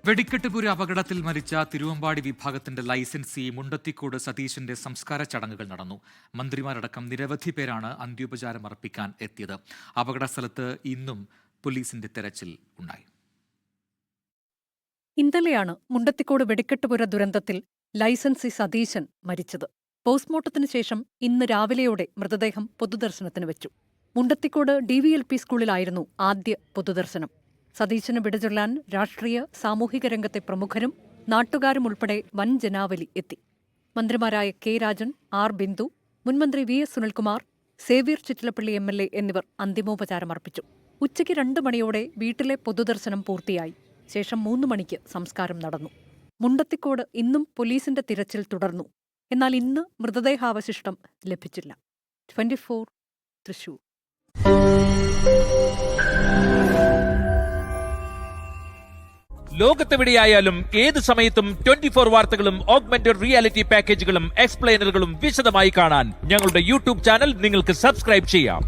വെടിക്കെട്ടുപുര അപകടത്തിൽ മരിച്ച തിരുവമ്പാടി വിഭാഗത്തിന്റെ ലൈസൻസി മുണ്ടത്തിക്കോട് സതീശന്റെ സംസ്കാര ചടങ്ങുകൾ നടന്നു. മന്ത്രിമാരടക്കം നിരവധി പേരാണ് അന്ത്യോപചാരം അർപ്പിക്കാൻ എത്തിയത്. അപകട സ്ഥലത്ത് ഇന്നും പോലീസിന്റെ തെരച്ചിൽ ഉണ്ടായി. ഇന്നലെയാണ് മുണ്ടത്തിക്കോട് വെടിക്കെട്ടുപുര ദുരന്തത്തിൽ ലൈസൻസി സതീശൻ മരിച്ചത്. പോസ്റ്റ്മോർട്ടത്തിനു ശേഷം ഇന്ന് രാവിലെയോടെ മൃതദേഹം പൊതുദർശനത്തിന് വെച്ചു. മുണ്ടത്തിക്കോട് DVLP സ്കൂളിലായിരുന്നു ആദ്യ പൊതുദർശനം. സതീശന് വിടചൊല്ലാൻ രാഷ്ട്രീയ സാമൂഹിക രംഗത്തെ പ്രമുഖരും നാട്ടുകാരും ഉൾപ്പെടെ വൻ ജനാവലി എത്തി. മന്ത്രിമാരായ കെ രാജൻ, ആർ ബിന്ദു, മുൻമന്ത്രി VS Sunilkumar, Xavier Chittilappilly MLA എന്നിവർ അന്തിമോപചാരം അർപ്പിച്ചു. ഉച്ചയ്ക്ക് 2 മണിയോടെ വീട്ടിലെ പൊതുദർശനം പൂർത്തിയായി. ശേഷം 3 മണിക്ക് സംസ്കാരം നടന്നു. മുണ്ടത്തിക്കോട് ഇന്നും പോലീസിന്റെ തിരച്ചിൽ തുടർന്നു. എന്നാൽ ഇന്ന് മൃതദേഹാവശിഷ്ടം ലഭിച്ചില്ല. 24 തൃശൂർ. ലോകത്തെവിടെയായാലും ഏത് സമയത്തും 24 വാർത്തകളും ഓഗ്മെന്റഡ് റിയാലിറ്റി പാക്കേജുകളും എക്സ്പ്ലെയിനറുകളും വിശദമായി കാണാൻ ഞങ്ങളുടെ YouTube ചാനൽ നിങ്ങൾക്ക് സബ്സ്ക്രൈബ് ചെയ്യാം.